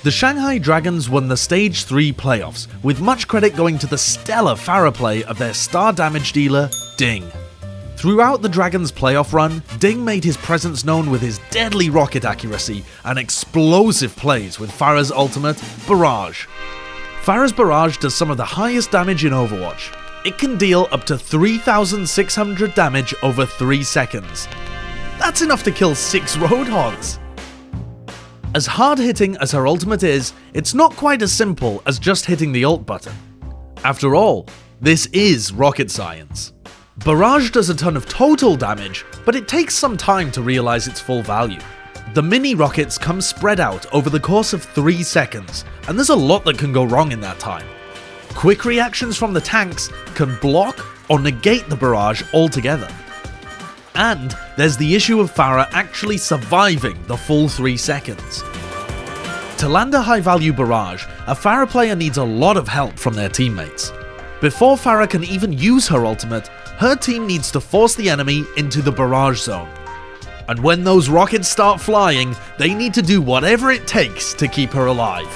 The Shanghai Dragons won the Stage 3 playoffs, with much credit going to the stellar Pharah play of their star damage dealer, DDing. Throughout the Dragons' playoff run, DDing made his presence known with his deadly rocket accuracy and explosive plays with Pharah's ultimate, Barrage. Pharah's Barrage does some of the highest damage in Overwatch. It can deal up to 3,600 damage over 3 seconds. That's enough to kill 6 Roadhogs! As hard-hitting as her ultimate is, it's not quite as simple as just hitting the ult button. After all, this is rocket science. Barrage does a ton of total damage, but it takes some time to realize its full value. The mini rockets come spread out over the course of 3 seconds, and there's a lot that can go wrong in that time. Quick reactions from the tanks can block or negate the barrage altogether. And there's the issue of Pharah actually surviving the full 3 seconds. To land a high value barrage, a Pharah player needs a lot of help from their teammates. Before Pharah can even use her ultimate, her team needs to force the enemy into the barrage zone. And when those rockets start flying, they need to do whatever it takes to keep her alive.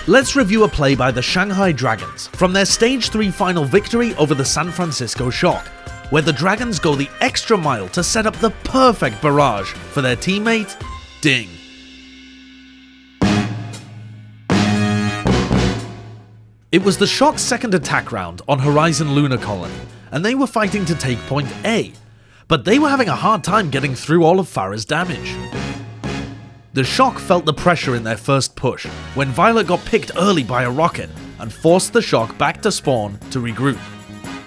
Let's review a play by the Shanghai Dragons from their Stage 3 final victory over the San Francisco Shock, where the Dragons go the extra mile to set up the perfect barrage for their teammate, DDing. It was the Shock's second attack round on Horizon Lunar Colony, and they were fighting to take point A, but they were having a hard time getting through all of Pharah's damage. The Shock felt the pressure in their first push, when Violet got picked early by a rocket, and forced the Shock back to spawn to regroup.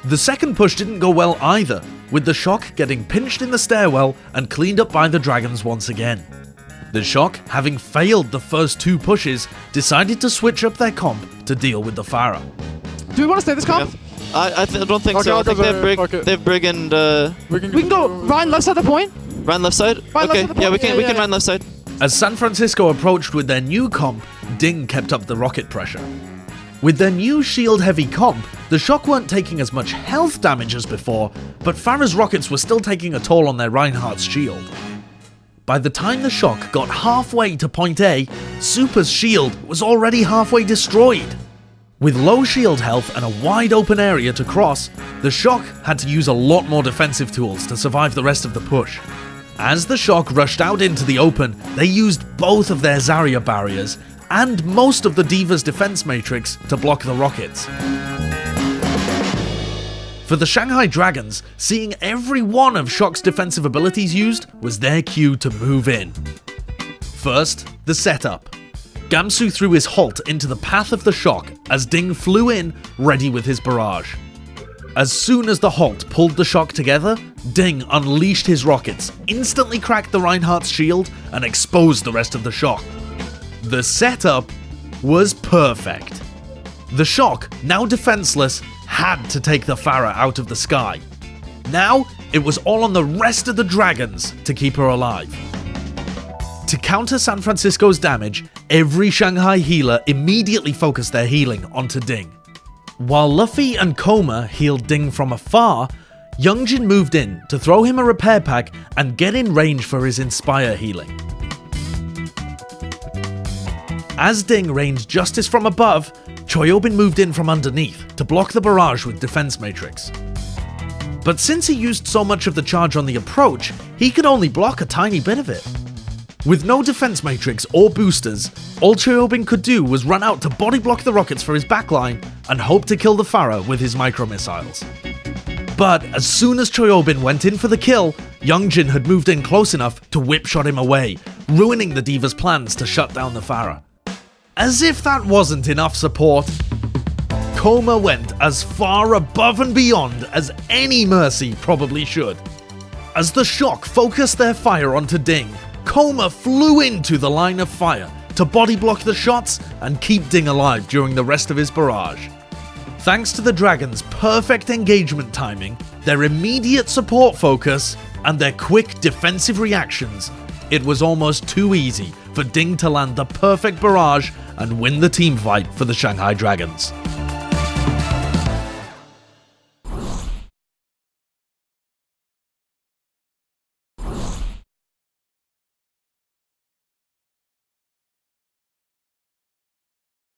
The second push didn't go well either, with the Shock getting pinched in the stairwell and cleaned up by the Dragons once again. The Shock, having failed the first 2 pushes, decided to switch up their comp to deal with the Pharah. Do we want to stay this comp? Yeah. I don't think so. I think they've Brig and... We can go Ryan left side of the point? Ryan left side? Okay, yeah, we can run left side. As San Francisco approached with their new comp, DDing kept up the rocket pressure. With their new shield-heavy comp, the Shock weren't taking as much health damage as before, but Pharah's rockets were still taking a toll on their Reinhardt's shield. By the time the Shock got halfway to point A, Super's shield was already halfway destroyed. With low shield health and a wide open area to cross, the Shock had to use a lot more defensive tools to survive the rest of the push. As the Shock rushed out into the open, they used both of their Zarya barriers and most of the D.Va's defense matrix to block the rockets. For the Shanghai Dragons, seeing every one of Shock's defensive abilities used was their cue to move in. First, the setup. Gamsu threw his halt into the path of the Shock as DDing flew in, ready with his barrage. As soon as the halt pulled the Shock together, DDing unleashed his rockets, instantly cracked the Reinhardt's shield, and exposed the rest of the Shock. The setup was perfect. The Shock, now defenseless, had to take the Pharah out of the sky. Now, it was all on the rest of the Dragons to keep her alive. To counter San Francisco's damage, every Shanghai healer immediately focused their healing onto DDing. While Luffy and Coma healed DDing from afar, Youngjin moved in to throw him a repair pack and get in range for his Inspire healing. As DDing rained justice from above, Choyobin moved in from underneath to block the barrage with Defense Matrix. But since he used so much of the charge on the approach, he could only block a tiny bit of it. With no Defense Matrix or boosters, all Choyobin could do was run out to body block the rockets for his backline and hope to kill the Pharah with his micro-missiles. But as soon as Choyobin went in for the kill, Youngjin had moved in close enough to whip-shot him away, ruining the D.Va's plans to shut down the Pharah. As if that wasn't enough support, Coma went as far above and beyond as any Mercy probably should. As the Shock focused their fire onto DDing, Coma flew into the line of fire to body block the shots and keep DDing alive during the rest of his barrage. Thanks to the Dragons' perfect engagement timing, their immediate support focus, and their quick defensive reactions, it was almost too easy for DDing to land the perfect barrage and win the team fight for the Shanghai Dragons.